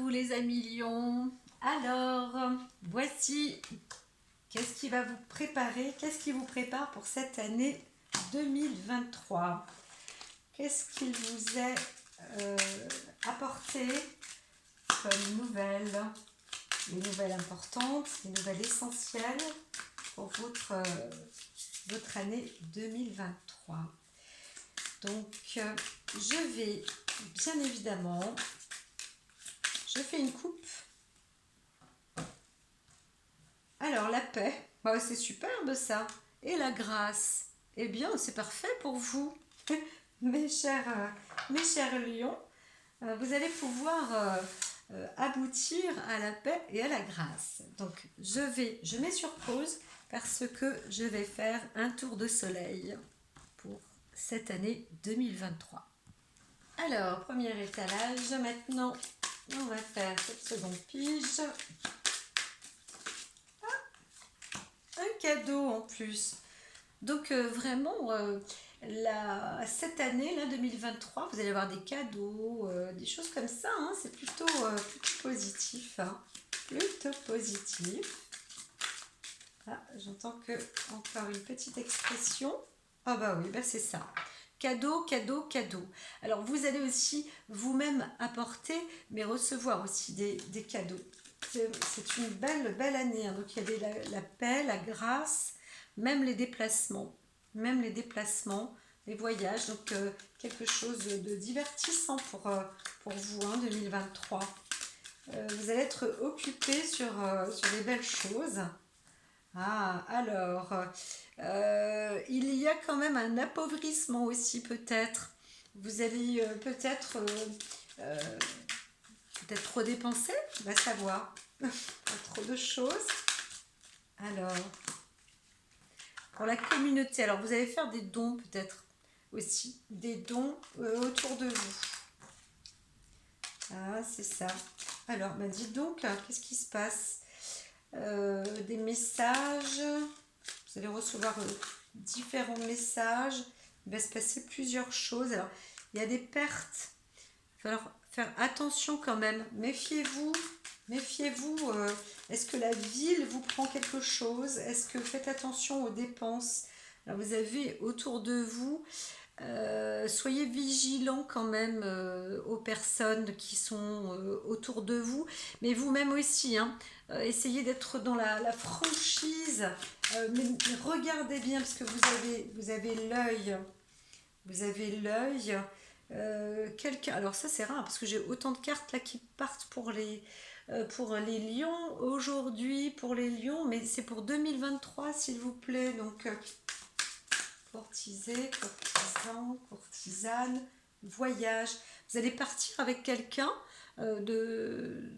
vous les amis lions. Alors, voici qu'est-ce qui va vous préparer, qu'est-ce qui vous prépare pour cette année 2023. Qu'est-ce qu'il vous est apporté comme nouvelles, les nouvelles importantes, les nouvelles essentielles pour votre année 2023. Donc, je vais bien évidemment, je fais une coupe. Alors, la paix, oh, c'est superbe ça. Et la grâce, eh bien, c'est parfait pour vous, mes chers lions. Vous allez pouvoir aboutir à la paix et à la grâce. Donc, je mets sur pause parce que je vais faire un tour de soleil pour cette année 2023. Alors, premier étalage. Maintenant, on va faire cette seconde pige. Un cadeau en plus. Donc, vraiment, cette année, là, 2023, vous allez avoir des cadeaux, des choses comme ça. Hein, c'est plutôt positif. Hein, plutôt positif. Ah, j'entends encore une petite expression. Ah bah oui, bah c'est ça. Cadeau, cadeau, cadeau. Alors, vous allez aussi vous-même apporter, mais recevoir aussi des cadeaux. C'est une belle année. Hein. Donc, il y a la paix, la grâce, même les déplacements. Les voyages. Donc, quelque chose de divertissant pour vous, hein, 2023. Vous allez être occupé sur les belles choses. Ah, alors, il y a quand même un appauvrissement aussi peut-être. Vous allez peut-être trop dépenser, on va savoir. Pas trop de choses. Alors, pour la communauté, alors vous allez faire des dons peut-être aussi. Des dons autour de vous. Ah, c'est ça. Alors, bah, dites donc, qu'est-ce qui se passe? Des messages, vous allez recevoir différents messages, il va se passer plusieurs choses. Alors, il y a des pertes, il va falloir faire attention quand même, méfiez-vous, est-ce que la ville vous prend quelque chose? Est-ce que faites attention aux dépenses? Alors, vous avez autour de vous, soyez vigilants quand même aux personnes qui sont autour de vous, mais vous-même aussi, hein. Essayez d'être dans la franchise, mais regardez bien parce que vous avez l'œil. Quelqu'un, alors ça c'est rare parce que j'ai autant de cartes là qui partent pour les lions aujourd'hui, pour les lions, mais c'est pour 2023 s'il vous plaît. Donc courtisé, courtisan, courtisane, voyage. Vous allez partir avec quelqu'un de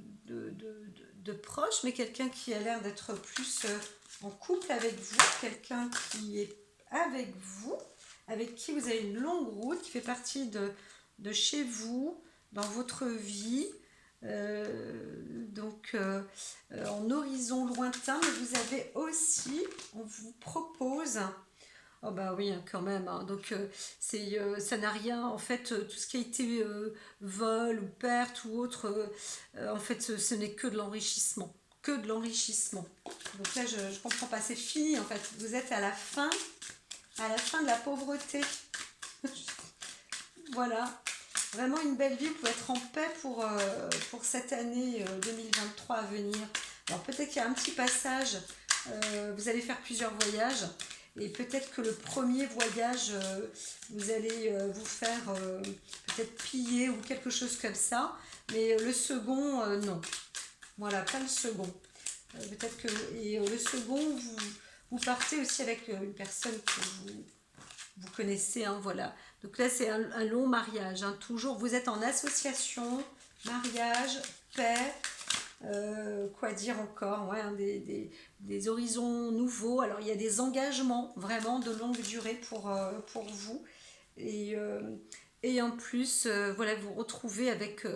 proche, mais quelqu'un qui a l'air d'être plus en couple avec vous, quelqu'un qui est avec vous, avec qui vous avez une longue route, qui fait partie de chez vous, dans votre vie. Donc en horizon lointain, mais vous avez aussi, on vous propose... Oh bah oui, hein, quand même. Hein. Donc ça n'a rien, en fait, tout ce qui a été vol ou perte ou autre, en fait, ce n'est que de l'enrichissement. Que de l'enrichissement. Donc là, je ne comprends pas, c'est fini, en fait. Vous êtes à la fin de la pauvreté. Voilà. Vraiment une belle vie, vous pouvez être en paix pour cette année 2023 à venir. Alors peut-être qu'il y a un petit passage, vous allez faire plusieurs voyages. Et peut-être que le premier voyage, vous allez vous faire peut-être piller ou quelque chose comme ça. Mais le second, non. Voilà, pas le second. Peut-être que le second, vous partez aussi avec une personne que vous connaissez. Hein, voilà. Donc là, c'est un long mariage. Hein, toujours, vous êtes en association, mariage, paix. Quoi dire encore, ouais, hein, des horizons nouveaux. Alors il y a des engagements vraiment de longue durée pour vous et en plus voilà, vous retrouvez avec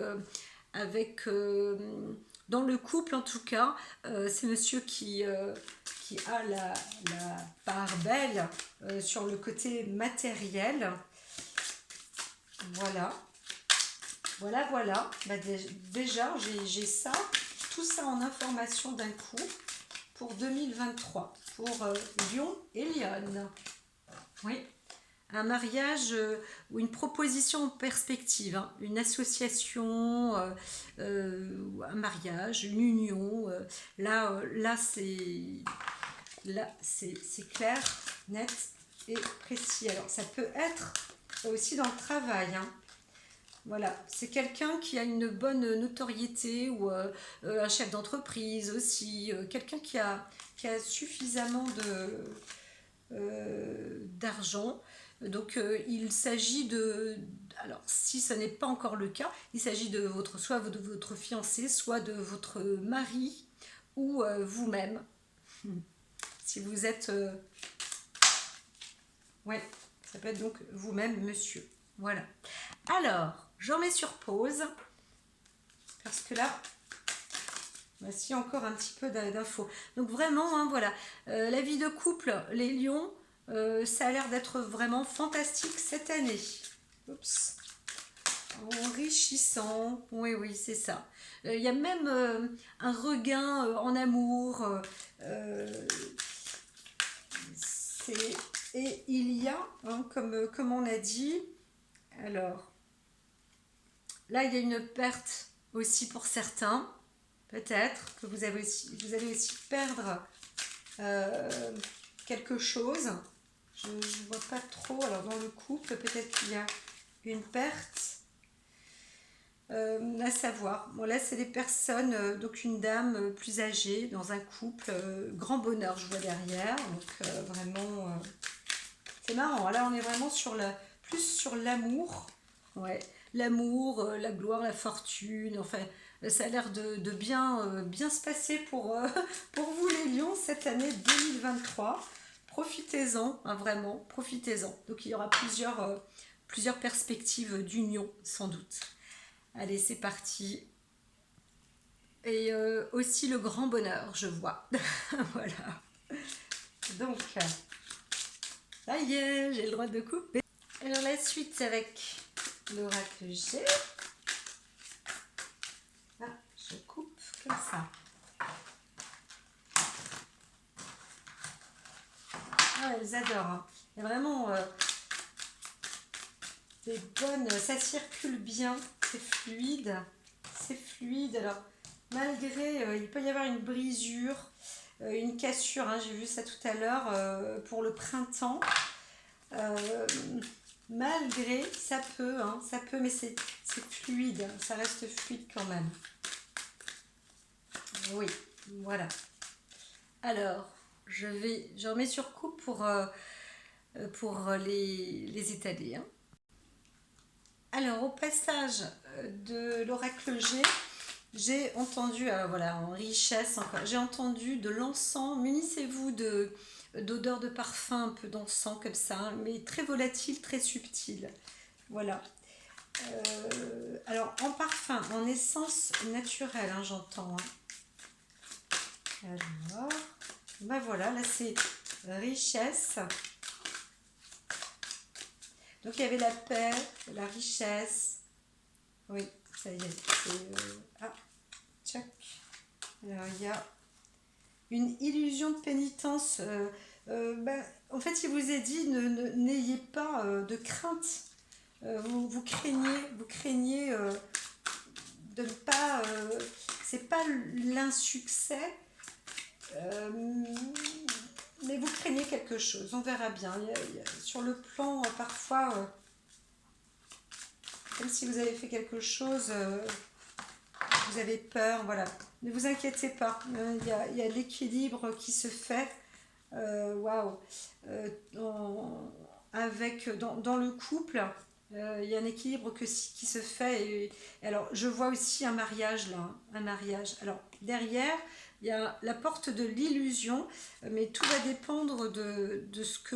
dans le couple en tout cas, c'est monsieur qui a la part belle sur le côté matériel. Voilà. Voilà, voilà. Bah, déjà, j'ai ça, tout ça en information d'un coup pour 2023, pour Lion et Lyon. Oui, un mariage ou une proposition en perspective, hein, une association, un mariage, une union. Là, c'est clair, net et précis. Alors, ça peut être aussi dans le travail, hein. Voilà, c'est quelqu'un qui a une bonne notoriété ou un chef d'entreprise aussi, quelqu'un qui a suffisamment d'argent. Donc il s'agit de... Alors si ce n'est pas encore le cas, il s'agit de soit de votre fiancé, soit de votre mari ou vous-même. Si vous êtes... ouais, ça peut être donc vous-même, monsieur. Voilà. Alors, j'en mets sur pause. Parce que là, voici encore un petit peu d'infos. Donc vraiment, hein, voilà. La vie de couple, les lions, ça a l'air d'être vraiment fantastique cette année. Oups. Enrichissant. Oui, oui, c'est ça. Il y a même un regain en amour. Et il y a, hein, comme on a dit, alors, là, il y a une perte aussi pour certains. Peut-être que vous allez aussi perdre quelque chose. Je ne vois pas trop. Alors, dans le couple, peut-être qu'il y a une perte. À savoir. Bon, là, c'est des personnes, donc une dame plus âgée dans un couple. Grand bonheur, je vois derrière. Donc, vraiment, c'est marrant. Là, on est vraiment plus sur l'amour. Ouais. L'amour, la gloire, la fortune. Enfin, ça a l'air de bien se passer pour vous, les lions, cette année 2023. Profitez-en, hein, vraiment, profitez-en. Donc, il y aura plusieurs perspectives d'union, sans doute. Allez, c'est parti. Et aussi le grand bonheur, je vois. Voilà. Donc, ça y est, j'ai le droit de couper. Alors, la suite avec l'oracle G. Ah, je coupe comme ça. Ah, elles adorent, hein. Il y a vraiment des bonnes... Ça circule bien, c'est fluide. C'est fluide. Alors, malgré... il peut y avoir une brisure, une cassure, hein, j'ai vu ça tout à l'heure, pour le printemps. Malgré, ça peut, mais c'est fluide, ça reste fluide quand même. Oui, voilà. Alors, j'en mets sur coupe pour les étaler, hein. Alors, au passage de l'oracle G, j'ai entendu, voilà, en richesse encore, j'ai entendu de l'encens. Munissez-vous d'odeurs de parfum, un peu d'encens comme ça, hein, mais très volatile, très subtil. Voilà. Alors, en parfum, en essence naturelle, hein, j'entends. Hein. Alors, ben voilà, là c'est richesse. Donc, il y avait la paix, la richesse. Oui, ça y est. Ah, tchac. Alors, il y a une illusion de pénitence. En fait, il vous est dit, n'ayez pas de crainte. Vous craignez de ne pas... c'est pas l'insuccès, mais vous craignez quelque chose. On verra bien. Sur le plan, parfois, comme si vous avez fait quelque chose... vous avez peur, voilà. Ne vous inquiétez pas, il y a l'équilibre qui se fait. Waouh! Dans le couple, il y a un équilibre qui se fait. Et alors, je vois aussi un mariage là, un mariage. Alors, derrière, il y a la porte de l'illusion, mais tout va dépendre de ce que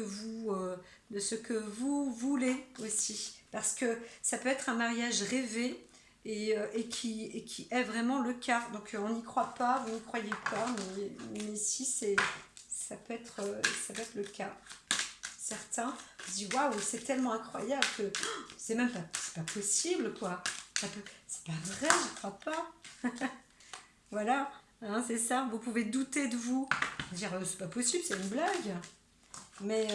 vous voulez aussi. Parce que ça peut être un mariage rêvé, et qui est vraiment le cas. Donc on n'y croit pas, vous n'y croyez pas, mais si ça peut être le cas. Certains se disent waouh, c'est tellement incroyable que c'est pas possible, quoi. C'est pas vrai, je crois pas. Voilà, hein, c'est ça. Vous pouvez douter de vous. Dire, c'est pas possible, c'est une blague. Mais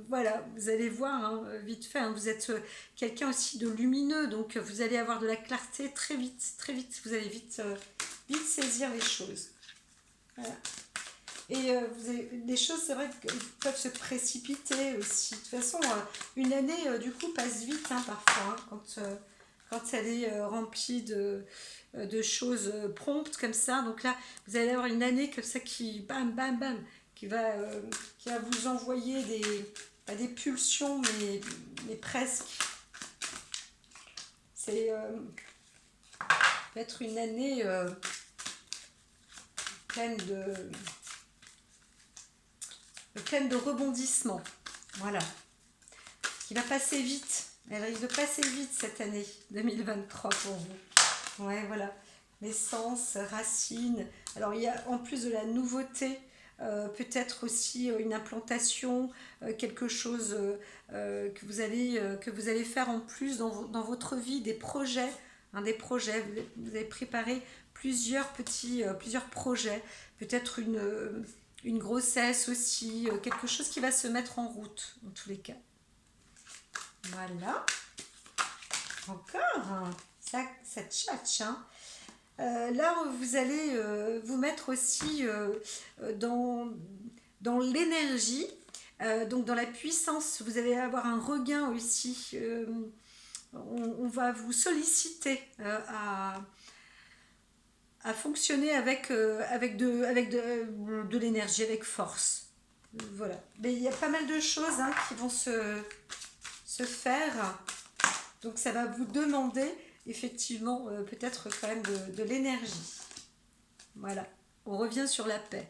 voilà, vous allez voir hein, vite fait. Hein, vous êtes quelqu'un aussi de lumineux, donc vous allez avoir de la clarté très vite, très vite. Vous allez vite saisir les choses. Voilà. Et les choses, c'est vrai qu'elles peuvent se précipiter aussi. De toute façon, une année, du coup, passe vite hein, parfois, hein, quand elle est remplie de choses promptes comme ça. Donc là, vous allez avoir une année comme ça qui, bam, bam, bam, qui va vous envoyer pas des pulsions, mais presque. C'est peut être une année pleine de rebondissements. Voilà. Qui va passer vite. Elle risque de passer vite cette année 2023 pour vous. Ouais, voilà. Naissance, racines. Alors, il y a en plus de la nouveauté, peut-être aussi une implantation, quelque chose que vous allez faire en plus dans votre vie, des projets. Hein, des projets. Vous avez préparé plusieurs plusieurs projets. Peut-être une grossesse aussi, quelque chose qui va se mettre en route, en tous les cas. Voilà. Encore, hein. Ça tchatche, hein. Là, vous allez vous mettre aussi dans l'énergie, donc dans la puissance. Vous allez avoir un regain aussi. On va vous solliciter à fonctionner avec de l'énergie, avec force. Voilà. Mais il y a pas mal de choses hein, qui vont se faire. Donc ça va vous demander effectivement peut-être quand même de l'énergie. Voilà. On revient sur la paix.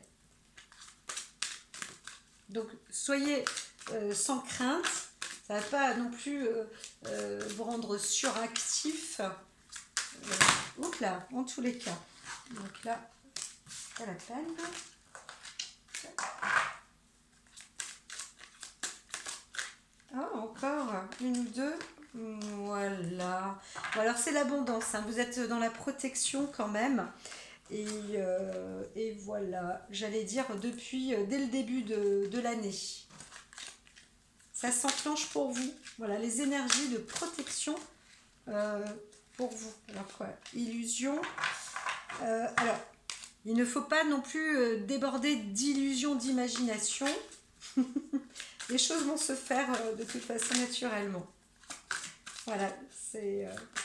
Donc soyez sans crainte. Ça ne va pas non plus vous rendre suractif. Oups là, en tous les cas. Donc là, pas la peine. Ah, encore une ou deux. Voilà. Bon, alors c'est l'abondance. Hein. Vous êtes dans la protection quand même. Et voilà. J'allais dire dès le début de l'année. Ça s'enclenche pour vous. Voilà, les énergies de protection pour vous. Alors quoi? Illusion. Alors, il ne faut pas non plus déborder d'illusions d'imagination. Les choses vont se faire de toute façon naturellement. Voilà, ça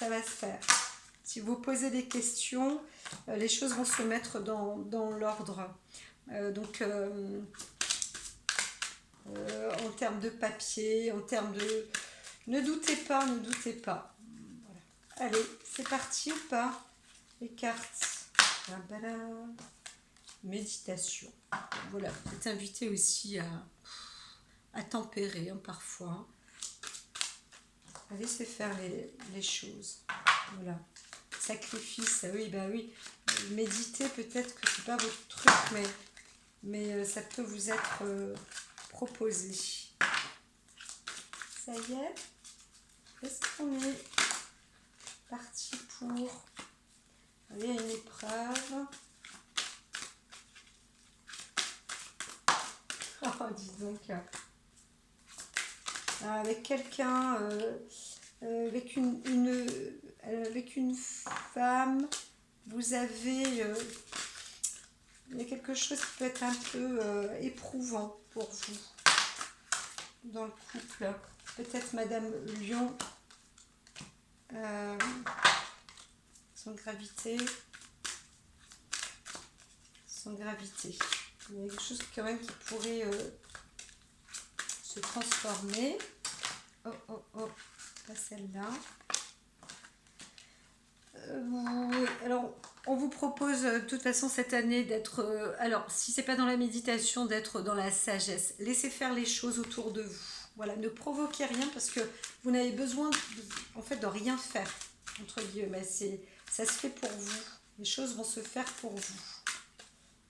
va se faire. Si vous posez des questions, les choses vont se mettre dans l'ordre. Donc, en termes de papier, en termes de... Ne doutez pas, ne doutez pas. Voilà. Allez, c'est parti ou pas? Les cartes. Méditation. Voilà, vous êtes invité aussi à tempérer hein, parfois. À laisser faire les choses. Voilà. Sacrifice, oui, bah oui. Méditer, peut-être que c'est pas votre truc, mais ça peut vous être proposé. Ça y est. Est-ce qu'on est parti pour aller à une épreuve? Oh, dis donc. Avec quelqu'un, avec une femme, vous avez... il y a quelque chose qui peut être un peu éprouvant pour vous dans le couple. Peut-être Madame Lion, son gravité. Il y a quelque chose quand même qui pourrait se transformer. Oh, pas celle-là. Oui, alors on vous propose de toute façon cette année d'être, alors si c'est pas dans la méditation, d'être dans la sagesse. Laissez faire les choses autour de vous. Voilà, ne provoquez rien parce que vous n'avez besoin en fait de rien faire entre guillemets. Ça se fait pour vous. Les choses vont se faire pour vous.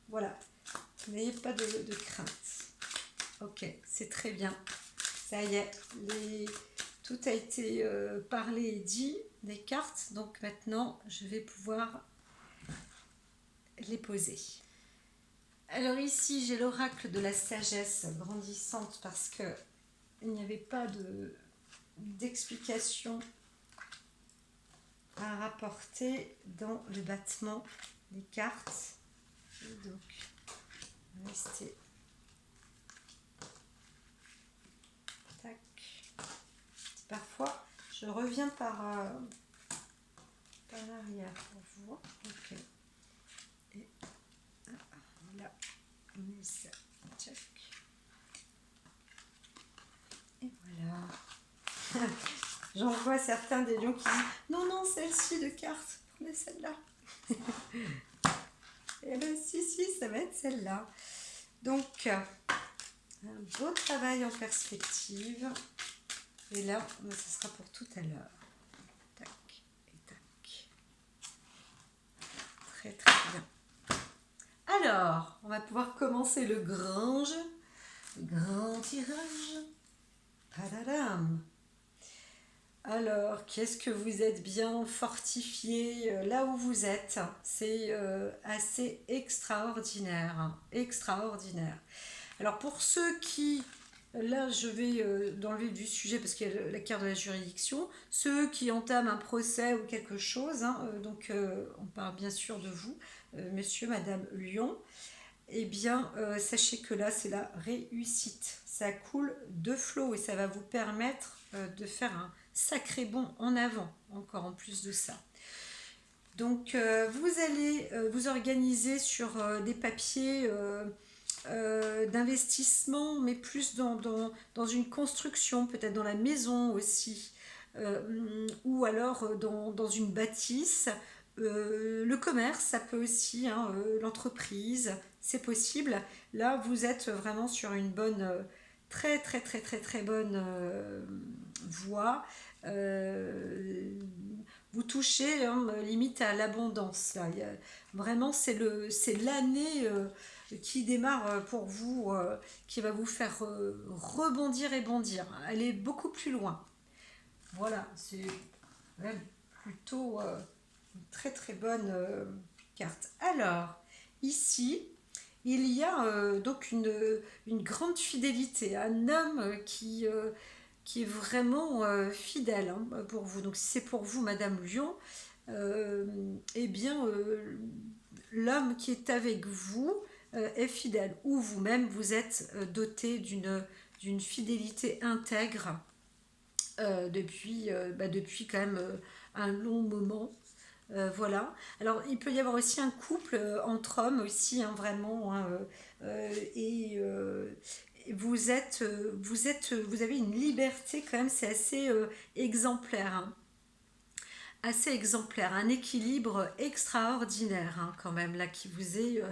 Voilà, n'ayez pas de crainte. Ok, c'est très bien. Ça y est, tout a été parlé et dit. des cartes. Donc maintenant, je vais pouvoir les poser. Alors ici, j'ai l'oracle de la sagesse grandissante parce que il n'y avait pas d'explication à rapporter dans le battement des cartes. Et donc, rester. Tac. Parfois, je reviens par l'arrière pour voir. Ok. Et voilà, on met ça. Check. Et voilà. J'en vois certains des lions qui disent non, non, celle-ci de carte, prenez celle-là. Et bien, si, ça va être celle-là. Donc, un beau travail en perspective. Et là, ce sera pour tout à l'heure. Tac et tac. Très, très bien. Alors, on va pouvoir commencer le grand jeu. Le grand tirage. Tadadam. Alors, qu'est-ce que vous êtes bien fortifié là où vous êtes? C'est assez extraordinaire. Hein, extraordinaire. Alors, pour ceux qui... Là, je vais dans le vif du sujet parce qu'il y a la carte de la juridiction. Ceux qui entament un procès ou quelque chose, hein, donc on parle bien sûr de vous, monsieur, madame Lion. Eh bien, sachez que là, c'est la réussite. Ça coule de flot et ça va vous permettre de faire un sacré bond en avant, encore en plus de ça. Donc, vous allez vous organiser sur des papiers d'investissement, mais plus dans une construction, peut-être dans la maison aussi, ou alors dans une bâtisse. Le commerce, ça peut aussi, hein, l'entreprise, c'est possible. Là, vous êtes vraiment sur une bonne, très très très très très bonne voie. Vous touchez hein, limite à l'abondance. Là. Vraiment, c'est l'année qui démarre pour vous, qui va vous faire rebondir et bondir. Aller beaucoup plus loin. Voilà, c'est même plutôt une très très bonne carte. Alors, ici, il y a donc une grande fidélité, un homme qui est vraiment fidèle hein, pour vous. Donc, si c'est pour vous, Madame Lion, eh bien, l'homme qui est avec vous est fidèle. Ou vous-même, vous êtes doté d'une fidélité intègre depuis quand même un long moment. Voilà. Alors, il peut y avoir aussi un couple entre hommes aussi, hein, vraiment. Hein, vous avez une liberté quand même, c'est assez exemplaire. Hein, assez exemplaire, un équilibre extraordinaire hein, quand même là qui vous est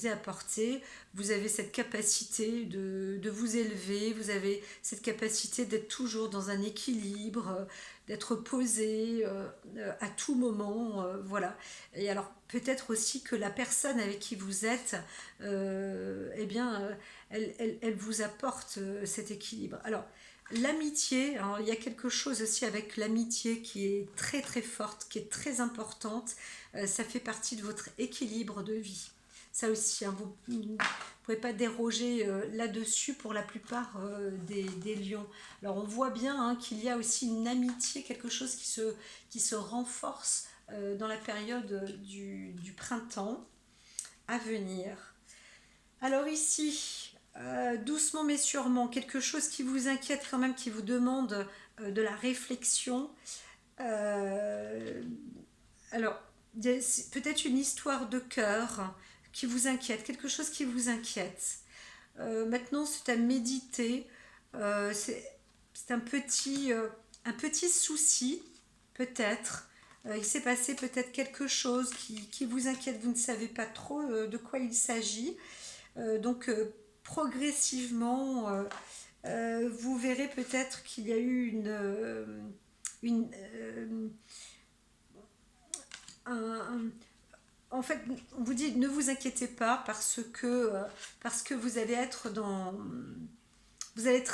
apporté. Vous avez cette capacité de vous élever, vous avez cette capacité d'être toujours dans un équilibre, d'être posé à tout moment, voilà. Et alors peut-être aussi que la personne avec qui vous êtes, eh bien, elle vous apporte cet équilibre. Alors, l'amitié, alors, il y a quelque chose aussi avec l'amitié qui est très très forte, qui est très importante. Ça fait partie de votre équilibre de vie. Ça aussi, hein, vous ne pouvez pas déroger là-dessus pour la plupart des lions. Alors on voit bien hein, qu'il y a aussi une amitié, quelque chose qui se renforce dans la période du printemps à venir. Alors ici, doucement mais sûrement, quelque chose qui vous inquiète quand même, qui vous demande de la réflexion. Alors, peut-être une histoire de cœur qui vous inquiète, quelque chose qui vous inquiète. Maintenant, c'est à méditer. C'est un petit souci, peut-être. Il s'est passé peut-être quelque chose qui vous inquiète, vous ne savez pas trop de quoi il s'agit. Donc progressivement, vous verrez peut-être qu'il y a eu une en fait, on vous dit ne vous inquiétez pas parce que vous allez être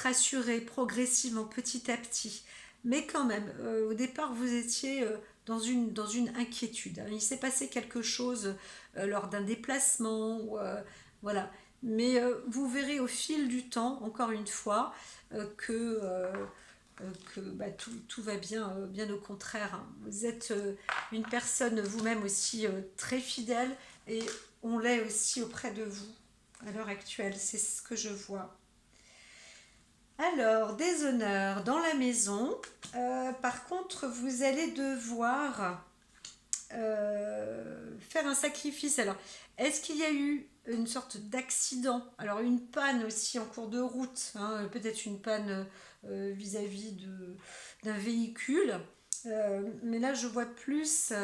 rassuré progressivement, petit à petit. mais quand même, au départ, vous étiez dans une inquiétude, hein. Il s'est passé quelque chose lors d'un déplacement, voilà. Mais vous verrez au fil du temps, encore une fois, que bah, tout va bien, bien au contraire, hein. Vous êtes une personne vous-même aussi très fidèle et on l'est aussi auprès de vous à l'heure actuelle, c'est ce que je vois. Alors, des honneurs dans la maison. Par contre, vous allez devoir faire un sacrifice. Alors, est-ce qu'il y a eu une sorte d'accident? Alors, une panne aussi en cours de route, hein, peut-être une panne vis-à-vis d'un véhicule. Mais là, je vois plus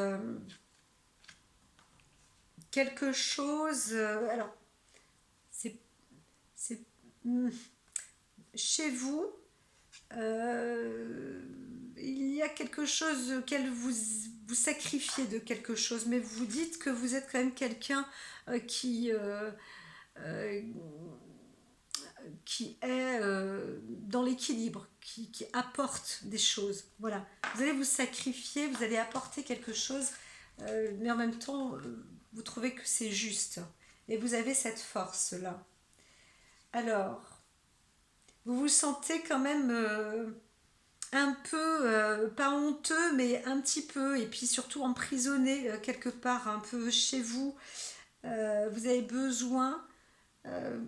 quelque chose. Alors, c'est c'est, hmm, chez vous, euh, il y a quelque chose auquel vous sacrifiez de quelque chose, mais vous dites que vous êtes quand même quelqu'un euh, qui est dans l'équilibre, qui apporte des choses. Voilà. Vous allez vous sacrifier, vous allez apporter quelque chose, mais en même temps, vous trouvez que c'est juste. Et vous avez cette force-là. Alors, vous vous sentez quand même un peu, pas honteux, mais un petit peu, et puis surtout emprisonné quelque part, un peu chez vous. Vous avez besoin, euh,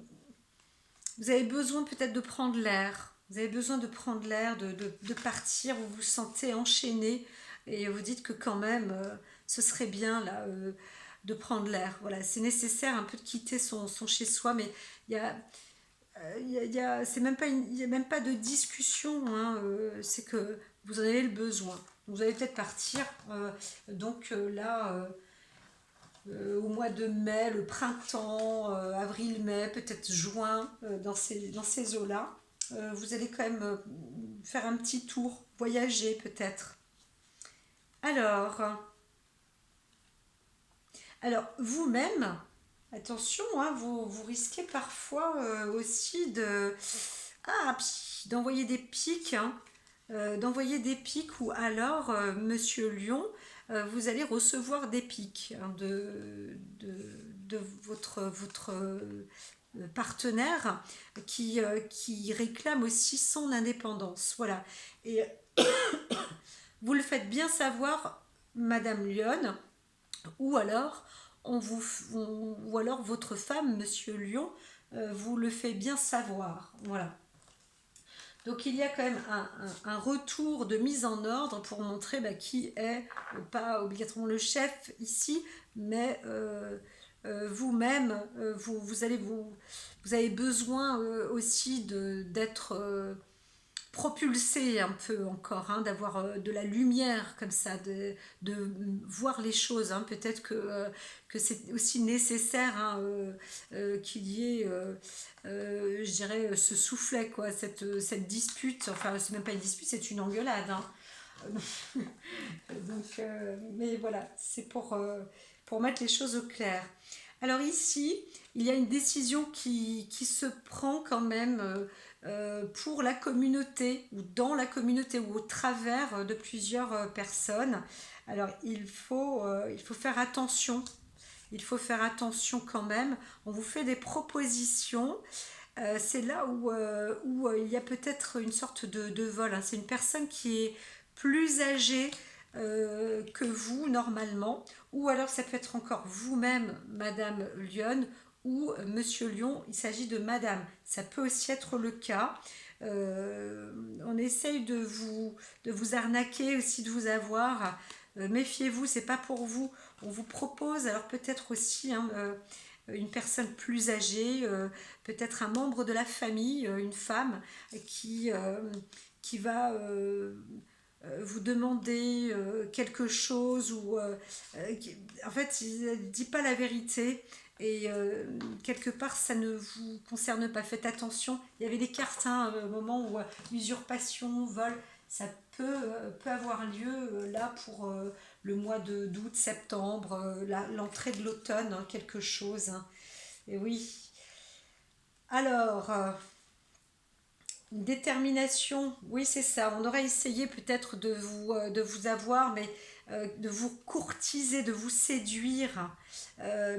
vous avez besoin peut-être de prendre l'air. Vous avez besoin de prendre l'air, de partir, vous vous sentez enchaîné, et vous dites que quand même, ce serait bien là de prendre l'air. Voilà, c'est nécessaire un peu de quitter son chez-soi, mais il y a, c'est même pas il y a même pas de discussion, hein, c'est que vous en avez le besoin. Vous allez peut-être partir là au mois de mai, le printemps, avril-mai, peut-être juin, dans ces eaux-là. Vous allez quand même faire un petit tour, voyager peut-être. Alors, alors vous-même, attention, hein, vous risquez parfois aussi d'envoyer des pics, hein, d'envoyer des pics ou alors, Monsieur Lion, vous allez recevoir des pics, hein, de votre partenaire qui réclame aussi son indépendance. Voilà. Et vous le faites bien savoir, Madame Lyon, ou alors, ou alors votre femme, Monsieur Lion, vous le fait bien savoir. Voilà. Donc il y a quand même un retour de mise en ordre pour montrer qui est, pas obligatoirement le chef ici, mais vous-même, vous avez besoin aussi d'être propulser un peu encore, hein, d'avoir de la lumière comme ça, de voir les choses, hein. Peut-être que c'est aussi nécessaire, hein, qu'il y ait, je dirais, ce soufflet, quoi, cette dispute, enfin c'est même pas une dispute, c'est une engueulade, hein. Donc, mais voilà, c'est pour mettre les choses au clair. Alors ici, il y a une décision qui se prend quand même pour la communauté, ou dans la communauté, ou au travers de plusieurs personnes. Alors il faut faire attention. Il faut faire attention quand même. On vous fait des propositions. C'est là où il y a peut-être une sorte de vol, hein. C'est une personne qui est plus âgée que vous normalement, ou alors ça peut être encore vous-même, Madame Lyon, ou Monsieur Lyon, il s'agit de Madame. Ça peut aussi être le cas. On essaye de vous arnaquer aussi, de vous avoir. Méfiez-vous, c'est pas pour vous. On vous propose, alors peut-être aussi, hein, une personne plus âgée, peut-être un membre de la famille, une femme qui, euh, qui va vous demander quelque chose ou en fait il ne dit pas la vérité et quelque part ça ne vous concerne pas. Faites attention, il y avait des cartes, hein, au moment où usurpation, vol, ça peut avoir lieu là pour le mois d'août, septembre, l'entrée de l'automne, hein, quelque chose, hein. Et oui. Alors, Une détermination, oui, c'est ça. On aurait essayé peut-être de vous avoir, mais de vous courtiser, de vous séduire.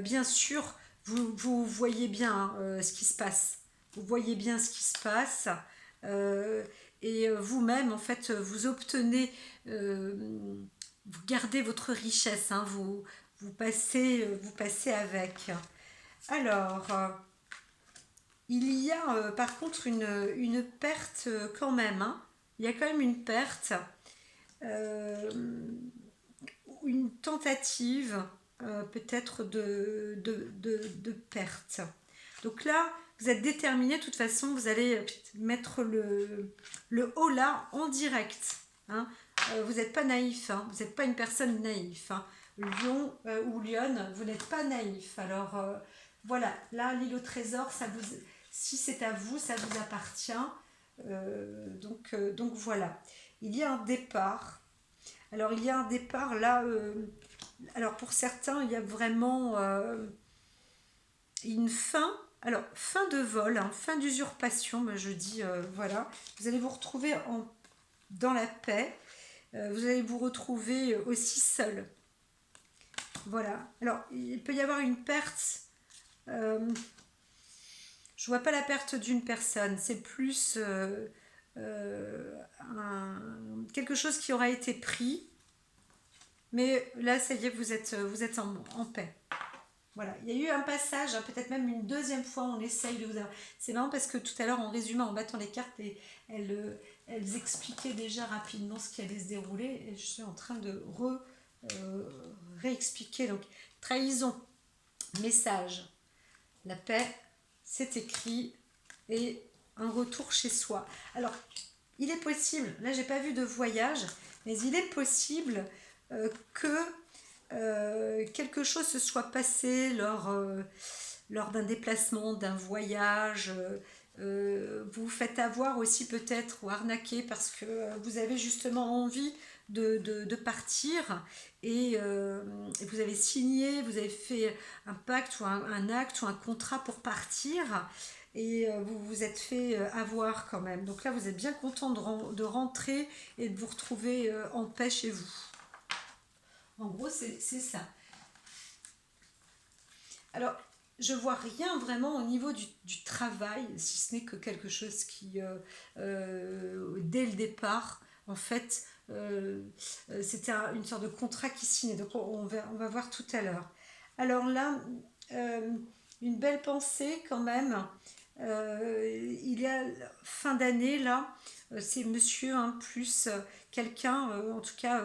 Bien sûr, vous voyez bien ce qui se passe. Vous voyez bien ce qui se passe. Euh, et vous-même, en fait, vous obtenez, vous gardez votre richesse, hein, vous passez avec. Alors, il y a par contre une perte quand même, hein. Il y a quand même une perte, euh, une tentative peut-être de perte. Donc là, vous êtes déterminé, de toute façon, vous allez mettre le haut là en direct, hein. Vous n'êtes pas naïf, hein. Vous n'êtes pas une personne naïf, hein. Lion ou lionne, vous n'êtes pas naïf. Alors voilà, là, l'île au trésor, si c'est à vous, ça vous appartient. Donc voilà, il y a un départ. Alors il y a un départ là. Alors pour certains, il y a vraiment une fin. Alors fin de vol, hein, fin d'usurpation, moi je dis voilà. Vous allez vous retrouver dans la paix. Vous allez vous retrouver aussi seul. Voilà. Alors il peut y avoir une perte. Je vois pas la perte d'une personne. C'est plus quelque chose qui aura été pris. Mais là, ça y est, vous êtes en paix. Voilà, il y a eu un passage, hein, peut-être même une deuxième fois, on essaye de vous avoir. C'est marrant parce que tout à l'heure, en résumant, en battant les cartes, elles expliquaient déjà rapidement ce qui allait se dérouler. Et je suis en train de réexpliquer. Donc, trahison, message, la paix, c'est écrit, et un retour chez soi. Alors, il est possible, là, j'ai pas vu de voyage, mais il est possible que quelque chose se soit passé lors d'un déplacement, d'un voyage. Vous vous faites avoir aussi peut-être ou arnaquer parce que vous avez justement envie de partir et vous avez signé, vous avez fait un pacte ou un acte ou un contrat pour partir et vous vous êtes fait avoir quand même. Donc là, vous êtes bien content de rentrer et de vous retrouver en paix chez vous. En gros, c'est ça. Alors, je vois rien vraiment au niveau du travail, si ce n'est que quelque chose qui, dès le départ, en fait, c'était une sorte de contrat qui signait. Donc, on va voir tout à l'heure. Alors là, euh, une belle pensée quand même. Il y a fin d'année là, c'est monsieur hein, plus quelqu'un, en tout cas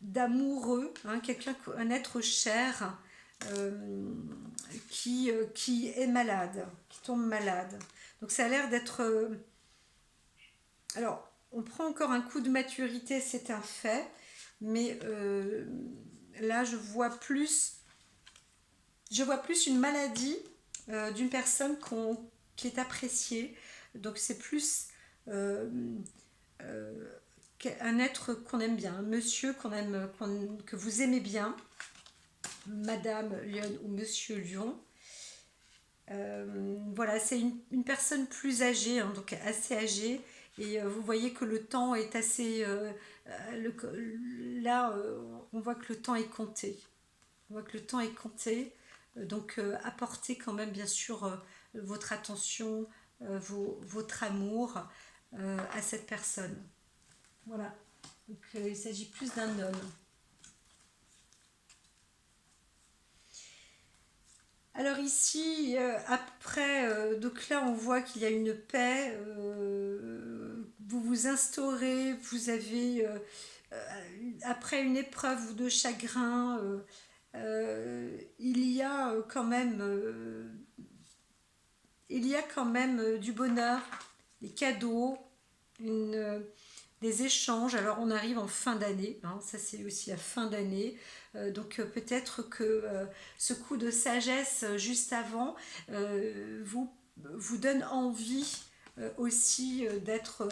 d'amoureux, hein, quelqu'un, un être cher qui est malade, qui tombe malade. Donc ça a l'air d'être... alors, on prend encore un coup de maturité, c'est un fait, mais là, je vois plus une maladie d'une personne qui est appréciée. Donc c'est plus euh, euh, un être qu'on aime bien, un monsieur que vous aimez bien, Madame Lyon ou Monsieur Lyon. Voilà, c'est une personne plus âgée, hein, donc assez âgée, et vous voyez que le temps est assez... là, on voit que le temps est compté. On voit que le temps est compté, donc apportez quand même bien sûr votre attention, votre amour à cette personne. Voilà, donc il s'agit plus d'un homme. Alors ici, après, donc là on voit qu'il y a une paix, vous vous instaurez, vous avez, après une épreuve ou de chagrin, il y a quand même, du bonheur, des cadeaux, une, des échanges. Alors on arrive en fin d'année, hein, ça c'est aussi la fin d'année. Donc peut-être que ce coup de sagesse juste avant vous donne envie aussi d'être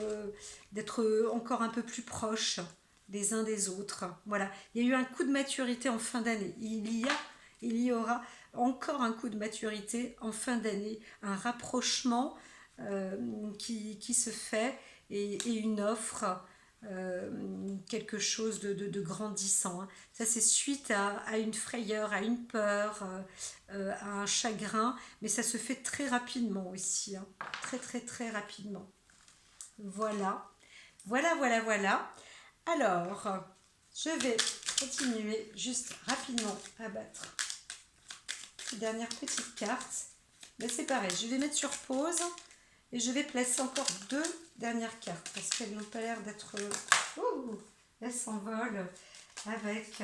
encore un peu plus proches des uns des autres. Voilà, il y a eu un coup de maturité en fin d'année. Il y aura encore un coup de maturité en fin d'année, un rapprochement. qui se fait et une offre, quelque chose de grandissant, hein. Ça, c'est suite à une frayeur, à une peur, à un chagrin, mais ça se fait très rapidement aussi, hein. Très, très, très rapidement. Voilà. Voilà, voilà, voilà. Alors, je vais continuer juste rapidement à battre les dernières petites cartes. Là, c'est pareil, je vais mettre sur pause et je vais placer encore deux dernières cartes parce qu'elles n'ont pas l'air d'être... Ouh, elles s'envolent avec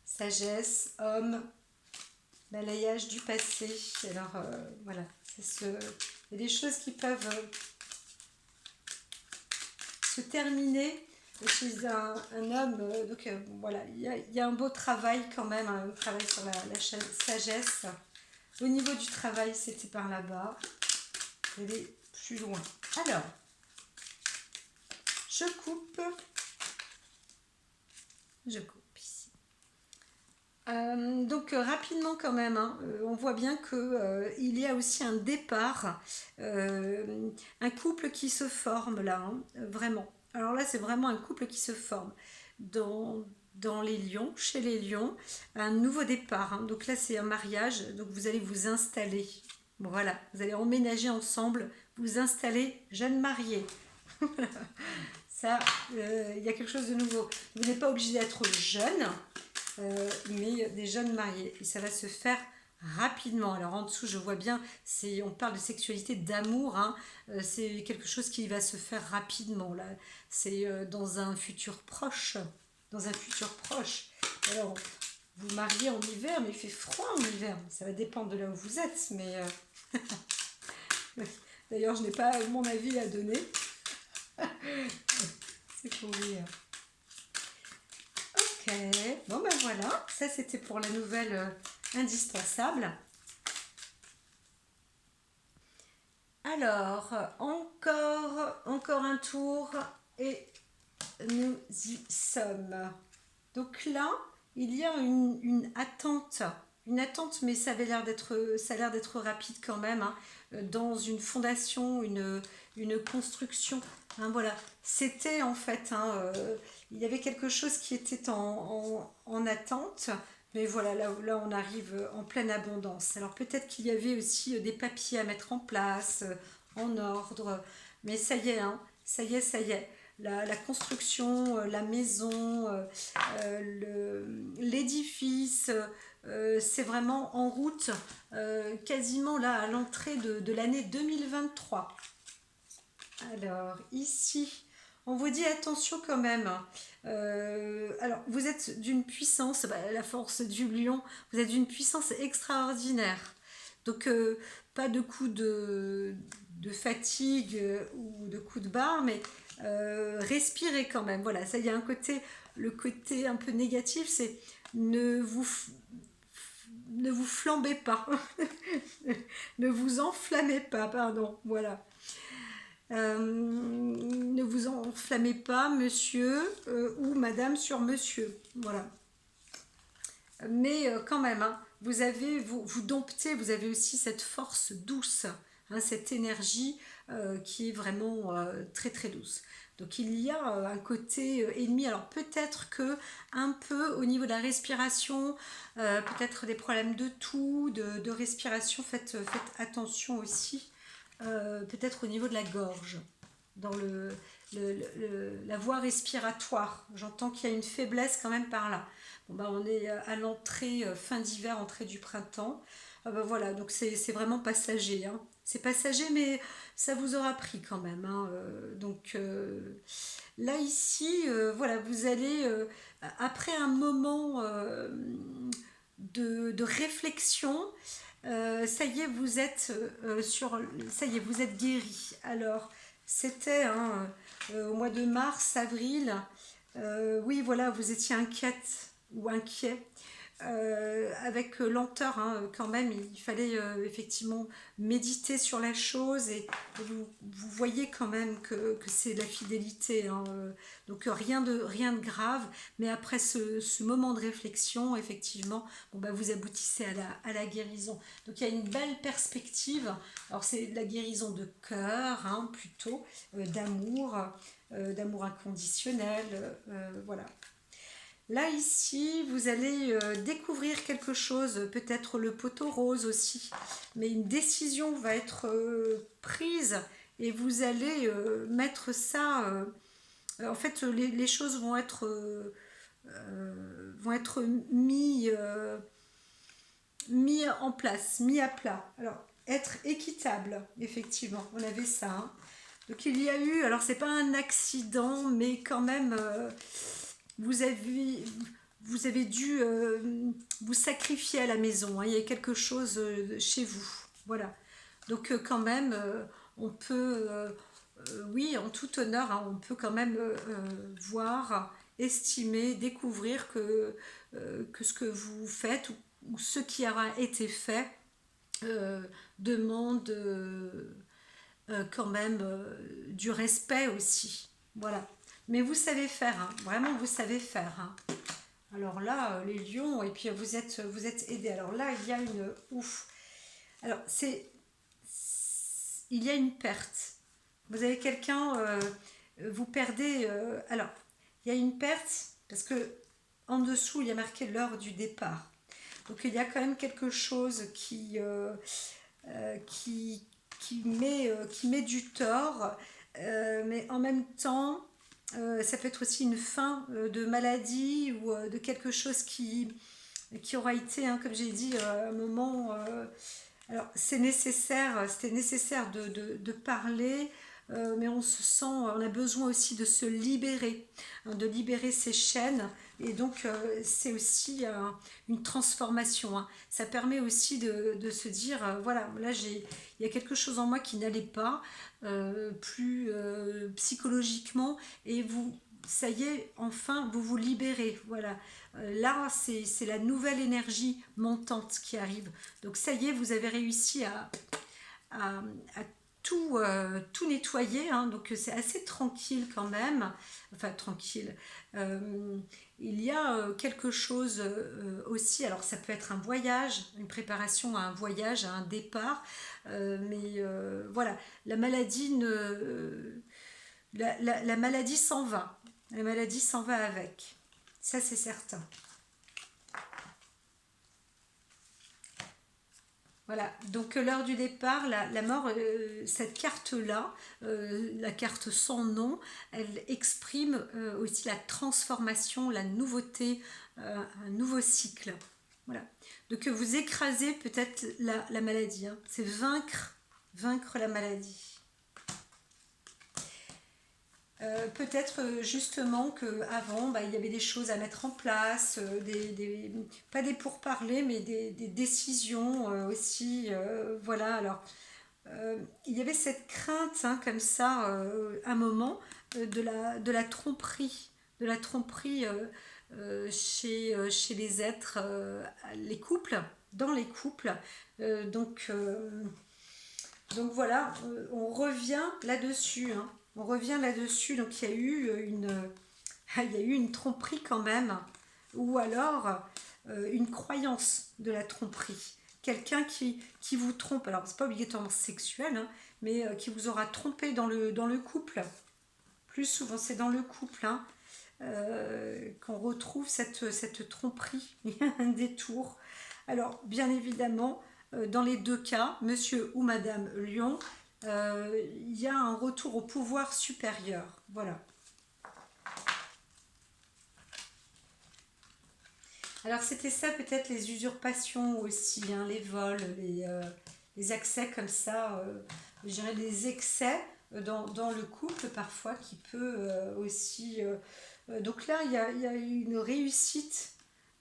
sagesse, homme, balayage du passé. Alors, voilà, il y a des choses qui peuvent se terminer chez un homme. Donc voilà, il y a un beau travail quand même, un travail sur la sagesse. Au niveau du travail, c'était par là-bas. Je vais aller plus loin. Alors, je coupe ici. Donc rapidement quand même, hein, on voit bien que il y a aussi un départ, un couple qui se forme là, hein, vraiment. Alors là, c'est vraiment un couple qui se forme dans les lions, chez les lions, un nouveau départ, hein. Donc là, c'est un mariage, donc vous allez vous installer. Voilà, vous allez emménager ensemble, vous installer jeune marié. Ça, il y a quelque chose de nouveau. Vous n'êtes pas obligé d'être jeune, mais des jeunes mariés. Et ça va se faire rapidement. Alors en dessous, je vois bien, on parle de sexualité, d'amour, hein. C'est quelque chose qui va se faire rapidement. Là, c'est dans un futur proche. Dans un futur proche. Alors, vous mariez en hiver, mais il fait froid en hiver. Ça va dépendre de là où vous êtes, mais... D'ailleurs, je n'ai pas mon avis à donner. C'est pour rire. Ok, bon ben voilà, ça c'était pour la nouvelle indispensable. Alors, encore un tour et nous y sommes. Donc là, il y a une attente, mais ça a l'air d'être rapide quand même, hein, dans une fondation, une construction. Hein, voilà, c'était en fait, hein, il y avait quelque chose qui était en attente, mais voilà, là on arrive en pleine abondance. Alors peut-être qu'il y avait aussi des papiers à mettre en place, en ordre, mais ça y est, hein, ça y est, ça y est. La construction, la maison, l'édifice, c'est vraiment en route, quasiment là à l'entrée de l'année 2023. Alors ici, on vous dit attention quand même. Alors vous êtes d'une puissance, la force du lion, vous êtes d'une puissance extraordinaire. Donc pas de coup de fatigue ou de coup de barre, mais respirez quand même. Voilà, ça y a le côté un peu négatif, c'est ne vous ne vous flambez pas, ne vous enflammez pas, pardon, voilà. Ne vous enflammez pas, monsieur ou madame sur monsieur, voilà. Mais quand même, hein, vous domptez, vous avez aussi cette force douce, hein, cette énergie qui est vraiment très très douce. Donc il y a un côté ennemi. Alors peut-être que un peu au niveau de la respiration, peut-être des problèmes de toux, de respiration. Faites attention aussi. Peut-être au niveau de la gorge, dans la voie respiratoire. J'entends qu'il y a une faiblesse quand même par là. Bon, bah, on est à l'entrée, fin d'hiver, entrée du printemps. Bah, voilà, donc c'est vraiment passager, hein. C'est passager, mais ça vous aura pris quand même, hein. Donc là, ici, voilà, vous allez, après un moment de réflexion, ça y est, vous êtes ça y est, vous êtes guéri. Alors, c'était hein, au mois de mars, avril. Oui, voilà, vous étiez inquiète ou inquiet. avec lenteur, hein, quand même. Il fallait effectivement méditer sur la chose et vous voyez quand même que c'est la fidélité, hein, donc rien de grave, mais après ce moment de réflexion, effectivement, bon, bah, vous aboutissez à la guérison. Donc il y a une belle perspective. Alors c'est la guérison de cœur, hein, plutôt, d'amour inconditionnel, voilà. Là, ici, vous allez découvrir quelque chose, peut-être le poteau rose aussi, mais une décision va être prise et vous allez mettre ça. En fait, les choses vont être mis en place, mis à plat. Alors, être équitable, effectivement, on avait ça, hein. Donc, il y a eu, alors c'est pas un accident, mais quand même, vous avez, vous avez dû vous sacrifier à la maison, hein. Il y a quelque chose chez vous. Voilà. Donc quand même, on peut, oui, en tout honneur, hein, on peut quand même voir, estimer, découvrir que ce que vous faites ou ce qui aura été fait euh, demande quand même du respect aussi. Voilà. Mais vous savez faire, hein. Vraiment vous savez faire, hein. Alors là, les lions, et puis vous êtes aidés. Alors là, il y a une ouf. Alors il y a une perte. Vous avez quelqu'un, vous perdez. Alors, il y a une perte parce que en dessous, il y a marqué l'heure du départ. Donc il y a quand même quelque chose euh, qui, qui met du tort, mais en même temps, ça peut être aussi une fin de maladie ou de quelque chose qui aura été, hein, comme j'ai dit, un moment. Alors, c'était nécessaire de parler, mais on se sent, on a besoin aussi de se libérer, hein, de libérer ces chaînes. Et donc, c'est aussi une transformation, hein. Ça permet aussi de se dire, voilà, là, il y a quelque chose en moi qui n'allait pas, plus psychologiquement, et ça y est, enfin, vous vous libérez. Voilà. Là, c'est la nouvelle énergie montante qui arrive. Donc ça y est, vous avez réussi à, à tout nettoyer, hein. Donc c'est assez tranquille quand même. Enfin, tranquille. Euh, il y a quelque chose aussi, alors ça peut être un voyage, une préparation à un voyage, à un départ, mais voilà, la maladie ne... la maladie s'en va. La maladie s'en va avec. Ça, c'est certain. Voilà, donc l'heure du départ, la mort, cette carte-là, la carte sans nom, elle exprime aussi la transformation, la nouveauté, un nouveau cycle. Voilà. Donc vous écrasez peut-être la maladie, hein. C'est vaincre la maladie. Peut-être justement qu'avant, bah, il y avait des choses à mettre en place, pas des pourparlers, mais des décisions aussi. Voilà, alors il y avait cette crainte, hein, comme ça, un moment, de la tromperie chez les êtres, les couples, dans les couples. Donc voilà, on revient là-dessus, hein. On revient là-dessus. Donc il y a eu il y a eu une tromperie quand même, ou alors une croyance de la tromperie. Quelqu'un qui vous trompe, alors c'est pas obligatoirement sexuel, hein, mais qui vous aura trompé dans le couple. Plus souvent c'est dans le couple, hein, qu'on retrouve cette tromperie, il y a un détour. Alors, bien évidemment, dans les deux cas, monsieur ou madame Lion, il y a un retour au pouvoir supérieur. Voilà. Alors, c'était ça peut-être les usurpations aussi, hein, les vols, les accès comme ça, je dirais des excès dans le couple parfois qui peut aussi... donc là, il y a une réussite,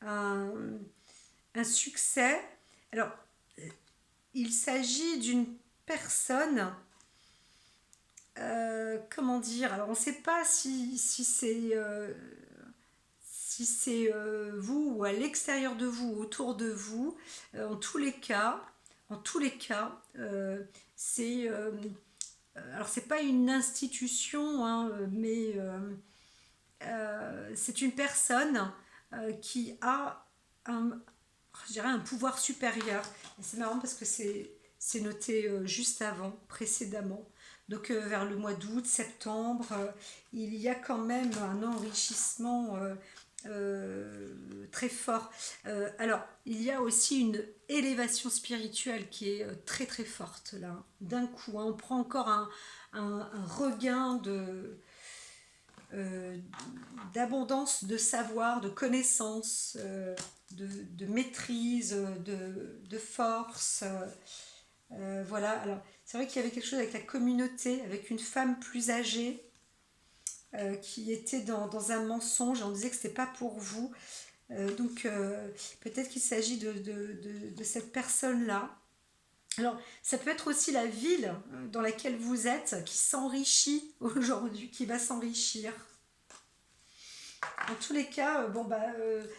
un, un succès. Alors, il s'agit d'une personne, comment dire, alors on ne sait pas si si c'est vous ou à l'extérieur de vous, autour de vous, en tous les cas, c'est alors c'est pas une institution, hein, mais c'est une personne qui a un, je dirais un pouvoir supérieur. Et c'est marrant parce que c'est noté juste avant, précédemment. Donc vers le mois d'août, septembre, il y a quand même un enrichissement très fort. Alors, il y a aussi une élévation spirituelle qui est très très forte là. D'un coup, hein, on prend encore un regain euh, d'abondance de savoir, de connaissances, de maîtrise, de force. Voilà, alors c'est vrai qu'il y avait quelque chose avec la communauté, avec une femme plus âgée qui était dans un mensonge. On disait que c'était pas pour vous. Donc peut-être qu'il s'agit de cette personne-là. Alors, ça peut être aussi la ville dans laquelle vous êtes qui s'enrichit aujourd'hui, qui va s'enrichir. En tous les cas,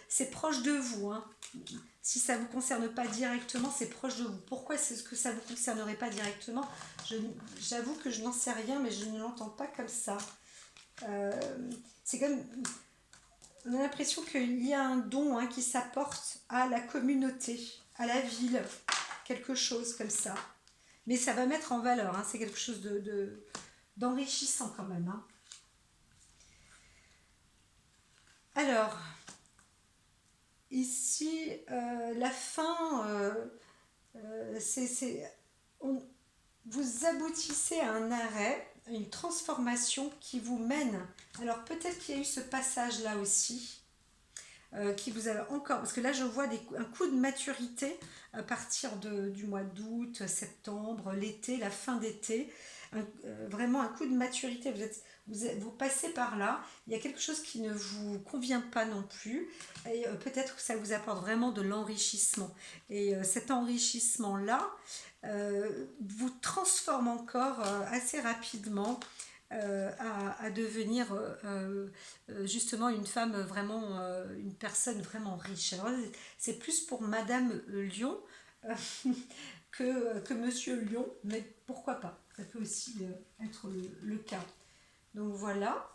c'est proche de vous, hein. Si ça ne vous concerne pas directement, c'est proche de vous. Pourquoi est-ce que ça ne vous concernerait pas directement? J'avoue que je n'en sais rien, mais je ne l'entends pas comme ça. Euh, c'est comme, on a l'impression qu'il y a un don, hein, qui s'apporte à la communauté, à la ville, quelque chose comme ça. Mais ça va mettre en valeur, hein, c'est quelque chose d'enrichissant quand même, hein. Alors, ici, la fin, vous aboutissez à un arrêt, à une transformation qui vous mène. Alors peut-être qu'il y a eu ce passage là aussi, qui vous a encore, parce que là je vois un coup de maturité à partir du mois d'août, septembre, l'été, la fin d'été, vraiment un coup de maturité. Vous passez par là, il y a quelque chose qui ne vous convient pas non plus, et peut-être que ça vous apporte vraiment de l'enrichissement. Et cet enrichissement-là vous transforme encore assez rapidement à devenir justement une femme vraiment, une personne vraiment riche. Alors, c'est plus pour Madame Lion euh, que Monsieur Lion, mais pourquoi pas? Ça peut aussi être le cas. Donc voilà.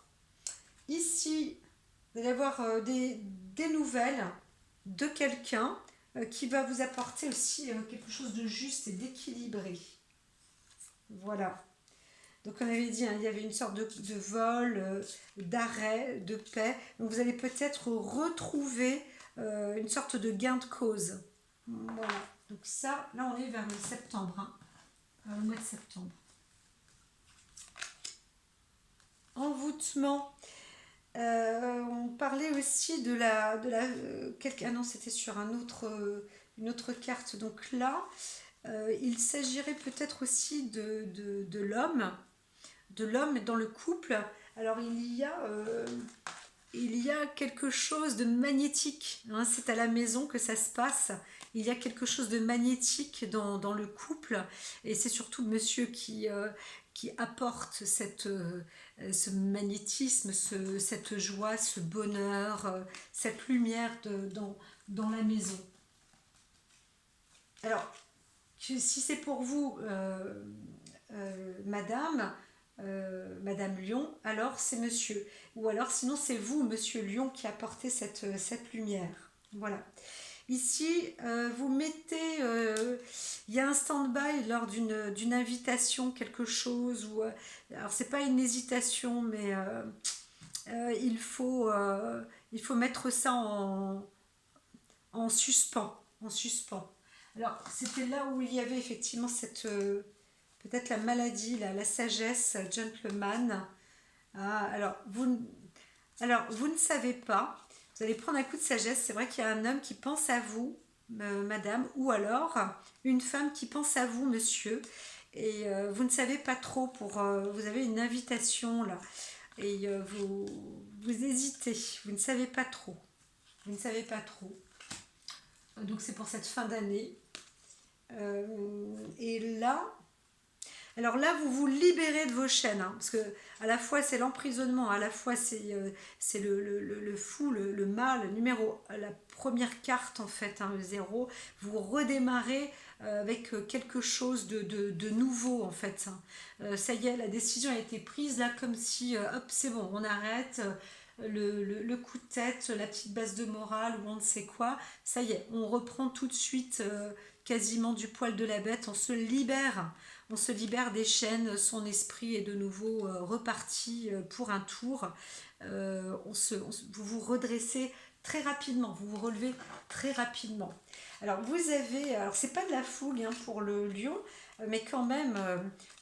Ici, vous allez avoir des nouvelles de quelqu'un qui va vous apporter aussi quelque chose de juste et d'équilibré. Voilà. Donc on avait dit, hein, il y avait une sorte de vol, d'arrêt, de paix. Donc vous allez peut-être retrouver une sorte de gain de cause. Voilà. Donc ça, là on est vers le septembre, hein, le mois de septembre. Envoûtement. On parlait aussi ah non, c'était sur une autre carte. Donc là, il s'agirait peut-être aussi de l'homme dans le couple. Alors il y a quelque chose de magnétique, hein, c'est à la maison que ça se passe. Il y a quelque chose de magnétique dans le couple, et c'est surtout monsieur qui apporte ce magnétisme, cette joie, ce bonheur, cette lumière dans la maison. Alors, si c'est pour vous, madame, Madame Lion, alors c'est monsieur. Ou alors sinon c'est vous, Monsieur Lion, qui apportez cette lumière. Voilà. Ici, vous mettez, il y a un stand-by lors d'une invitation, quelque chose, ou, alors c'est pas une hésitation, mais il faut mettre ça en suspens. En suspens. Alors, c'était là où il y avait effectivement peut-être la maladie, la sagesse, gentleman. Ah, alors, vous ne savez pas. Vous allez prendre un coup de sagesse. C'est vrai qu'il y a un homme qui pense à vous, madame, ou alors une femme qui pense à vous, monsieur. Et vous ne savez pas trop vous avez une invitation là. Et vous hésitez. Vous ne savez pas trop. Vous ne savez pas trop. Donc c'est pour cette fin d'année. Et là, Alors là, vous vous libérez de vos chaînes, hein, parce que à la fois c'est l'emprisonnement, à la fois c'est le fou, le mal, le numéro, la première carte en fait, hein, le zéro. Vous redémarrez avec quelque chose de nouveau en fait, hein. Ça y est, la décision a été prise là, comme si, hop, c'est bon, on arrête. Le coup de tête, la petite base de morale ou on ne sait quoi, ça y est, on reprend tout de suite quasiment du poil de la bête, on se libère des chaînes, son esprit est de nouveau reparti pour un tour. Vous vous redressez très rapidement, vous vous relevez très rapidement. Alors vous avez, alors c'est pas de la fougue hein, pour le lion, mais quand même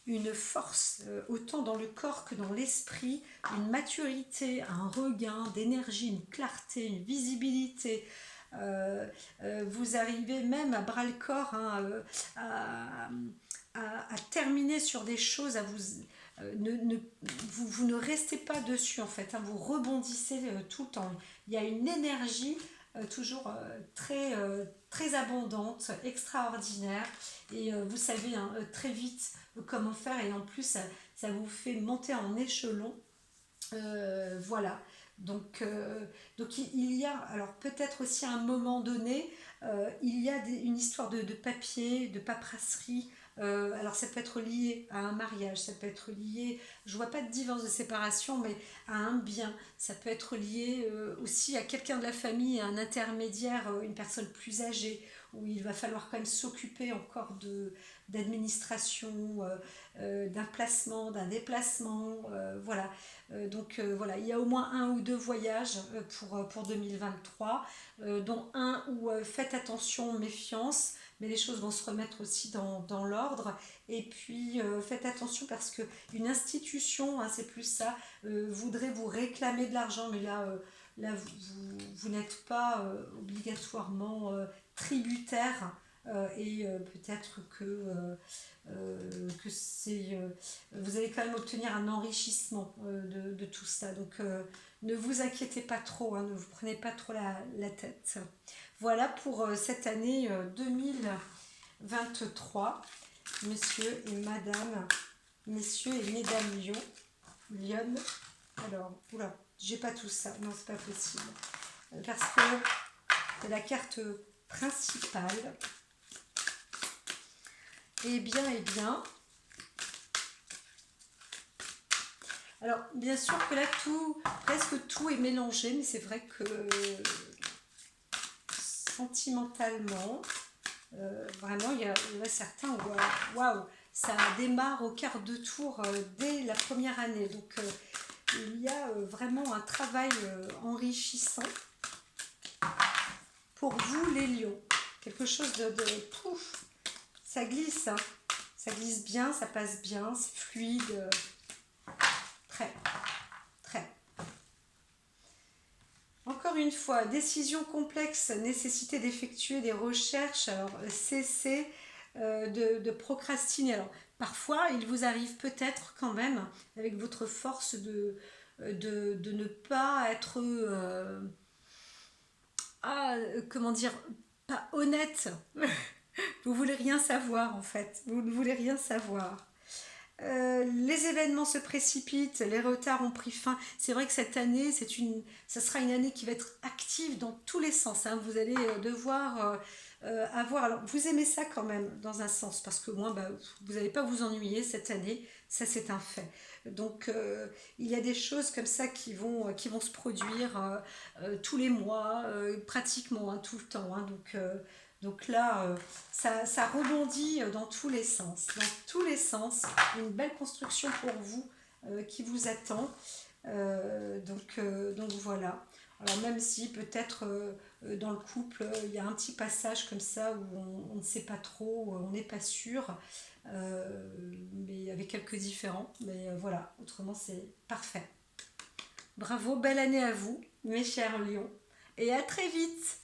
une force, autant dans le corps que dans l'esprit, une maturité, un regain d'énergie, une clarté, une visibilité. Vous arrivez même à bras le corps hein, à, à terminer sur des choses, vous ne restez pas dessus en fait, hein, vous rebondissez tout le temps. Il y a une énergie toujours très abondante, extraordinaire, et vous savez hein, très vite comment faire, et en plus ça vous fait monter en échelon. Voilà. Donc il y a, alors peut-être aussi à un moment donné, il y a une histoire de papier, de paperasserie. Alors ça peut être lié à un mariage, ça peut être lié, je vois pas de divorce, de séparation, mais à un bien. Ça peut être lié aussi à quelqu'un de la famille, à un intermédiaire, une personne plus âgée, où il va falloir quand même s'occuper encore d'administration, d'un placement, d'un déplacement, voilà. Voilà, il y a au moins un ou deux voyages pour 2023, dont un où faites attention, méfiance, mais les choses vont se remettre aussi dans l'ordre. Et puis faites attention parce que une institution, hein, c'est plus ça, voudrait vous réclamer de l'argent, mais là vous n'êtes pas obligatoirement tributaire. Et peut-être que vous allez quand même obtenir un enrichissement de tout ça. Donc ne vous inquiétez pas trop, hein, ne vous prenez pas trop la tête. Voilà pour cette année 2023, monsieur et madame, messieurs et mesdames Lyon. Alors, oula, j'ai pas tout ça, non, c'est pas possible. Parce que c'est la carte principale. Eh bien. Alors, bien sûr que là, presque tout est mélangé, mais c'est vrai que sentimentalement, vraiment, il y en a certains où, waouh, ça démarre au quart de tour dès la première année. Donc, il y a vraiment un travail enrichissant pour vous, les lions. Quelque chose de pouf, ça glisse, hein. Ça glisse bien, ça passe bien, c'est fluide. Très. Encore une fois, décision complexe, nécessité d'effectuer des recherches, alors cessez de procrastiner. Alors parfois, il vous arrive peut-être quand même, avec votre force, de ne pas être, comment dire, pas honnête. Vous voulez rien savoir en fait, vous ne voulez rien savoir. Les événements se précipitent, les retards ont pris fin. C'est vrai que cette année, ça sera une année qui va être active dans tous les sens, hein. Vous allez devoir avoir... Alors, vous aimez ça quand même, dans un sens, parce que moi, vous n'allez pas vous ennuyer cette année, ça c'est un fait. Donc, il y a des choses comme ça qui vont se produire tous les mois, pratiquement, hein, tout le temps, hein. Donc là, ça rebondit dans tous les sens. Dans tous les sens, une belle construction pour vous qui vous attend. Donc voilà. Alors même si peut-être dans le couple, il y a un petit passage comme ça où on ne sait pas trop, on n'est pas sûr, mais avec quelques différends. Mais voilà, autrement c'est parfait. Bravo, belle année à vous, mes chers lions. Et à très vite.